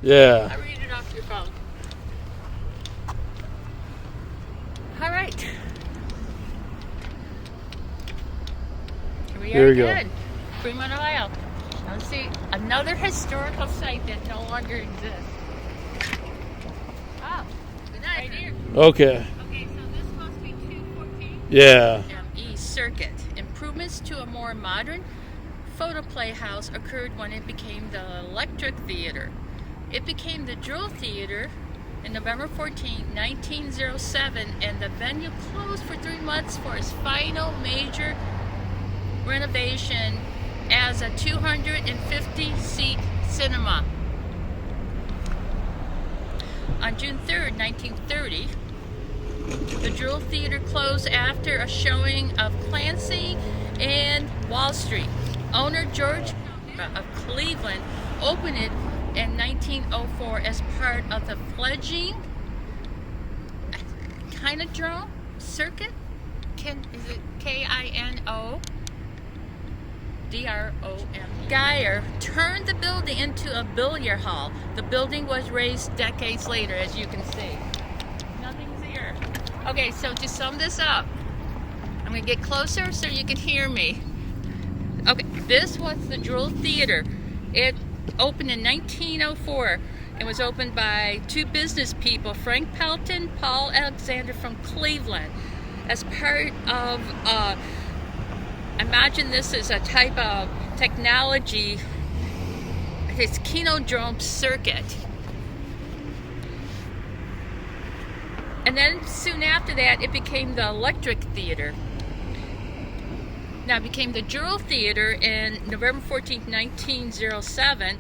Yeah. I'll read it off your phone. All right. Here we go. Good. Fremont, Ohio. Now let's see another historical site that no longer exists. Oh, good night. Right here. Okay. Okay, so this must be 214. Yeah. E Circuit. Improvements to a more modern photoplay house occurred when it became the Electric Theater. It became the Jewel Theater on November 14, 1907, and the venue closed for 3 months for its final major renovation as a 250-seat cinema. On June 3rd, 1930, the Jewel Theater closed after a showing of Clancy and Wall Street. Owner George of Cleveland opened it in 1904 as part of the fledgling Kinodrome circuit. Is it K-I-N-O? D-R-O-M. Geyer turned the building into a billiard hall. The building was raised decades later, as you can see. Nothing's here. Okay, so to sum this up, I'm going to get closer so you can hear me. Okay, this was the Jewel Theater. It opened in 1904. It was opened by two business people, Frank Pelton, Paul Alexander from Cleveland, as part of imagine this as a type of technology, it's Kinodrome circuit. And then soon after that, it became the Electric Theater. Now it became the Jewel Theater in November 14th, 1907,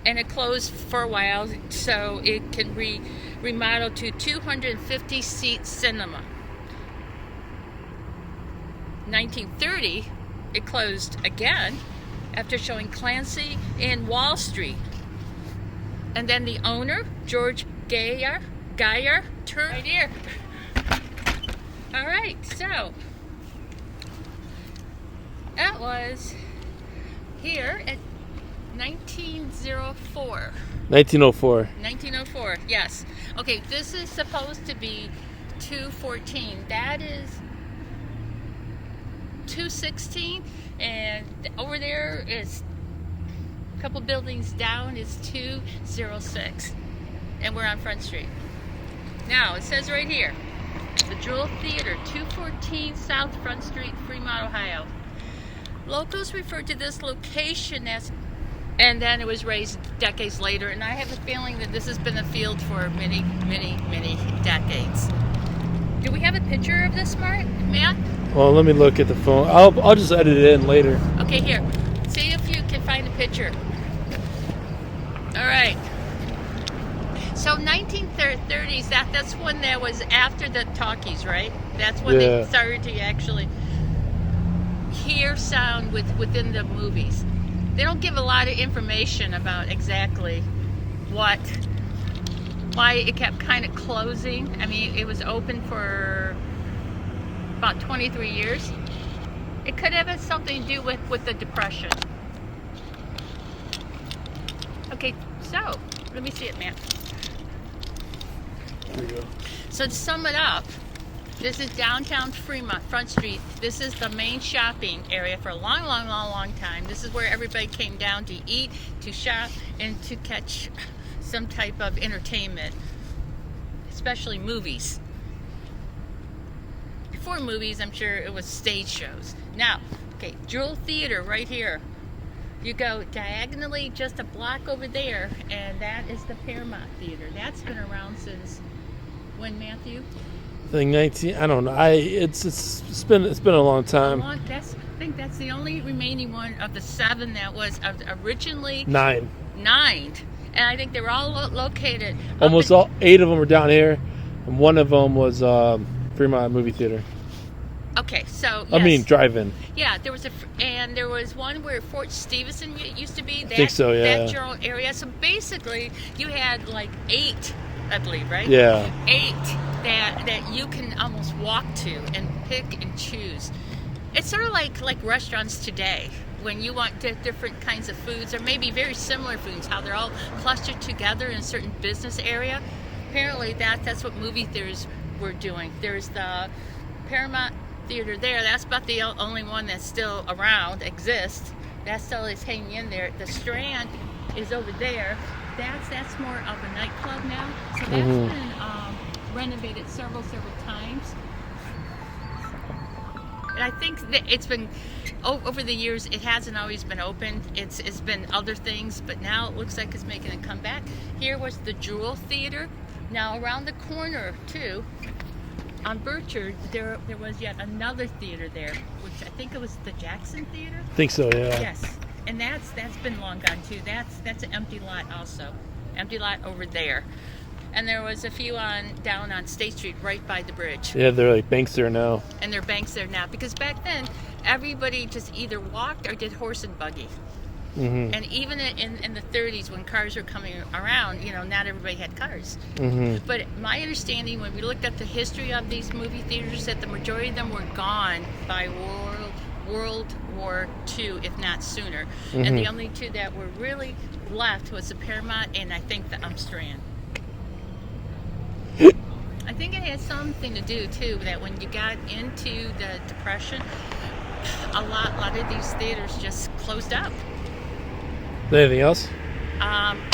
and it closed for a while so it can be remodeled to 250-seat cinema. 1930, it closed again after showing Clancy in Wall Street. And then the owner, George Geyer, turned right here. All right, so that was here at 1904. 1904. 1904, yes. Okay, this is supposed to be 214. That is 216, and over there is a couple buildings down is 206, and we're on Front Street. Now it says right here, the Jewel Theater, 214 South Front Street, Fremont, Ohio. Locals refer to this location as, and then it was raised decades later, and I have a feeling that this has been a field for many, many, many decades. Do we have a picture of this, Matt? Well, let me look at the phone. I'll just edit it in later. Okay, here. See if you can find a picture. All right. So 1930s, that's when there was after the talkies, right? That's when they started to actually hear sound within the movies. They don't give a lot of information about exactly why it kept kind of closing. I mean, it was open for about 23 years. It could have had something to do with the Depression. Okay, so let me see it, man. There you go. So to sum it up, this is downtown Fremont, Front Street. This is the main shopping area for a long, long, long, long time. This is where everybody came down to eat, to shop, and to catch some type of entertainment, especially movies. Before movies, I'm sure it was stage shows. Now, okay, Jewel Theater right here. You go diagonally just a block over there, and that is the Paramount Theater. That's been around since when, Matthew? I think 19. I don't know. It's been a long time. I think that's the only remaining one of the 7 that was originally 9. And I think they were all located. Almost all 8 of them were down here, and one of them was Fremont Movie Theater. Okay, so yes. I mean, drive-in. Yeah, there was one where Fort Stevenson used to be. I think so, yeah. That general area. So basically, you had like 8, I believe, right? Yeah. 8 that you can almost walk to and pick and choose. It's sort of like restaurants today. when you want different kinds of foods, or maybe very similar foods, how they're all clustered together in a certain business area. Apparently that's what movie theaters were doing. There's the Paramount Theater there. That's about the only one that's still around, exists. That still is hanging in there. The Strand is over there. That's more of a nightclub now. So that's been renovated several times. And I think that it's been over the years. It hasn't always been open. It's been other things, but now it looks like it's making a comeback. Here was the Jewel Theater. Now around the corner too, on Burchard, there was yet another theater there, which I think it was the Jackson Theater. I think so, yeah. Yes, and that's been long gone too. That's an empty lot also, empty lot over there. And there was a few down on State Street, right by the bridge. Yeah, they're like banks there now. And there are banks there now, because back then everybody just either walked or did horse and buggy. And even in the 30s, when cars were coming around, not everybody had cars. But my understanding, when we looked at the history of these movie theaters, that the majority of them were gone by World War II, if not sooner. And the only two that were really left was the Paramount and I think the Strand. I think it had something to do too that when you got into the Depression, a lot of these theaters just closed up. Anything else?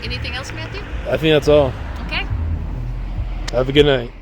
Anything else, Matthew? I think that's all. Okay. Have a good night.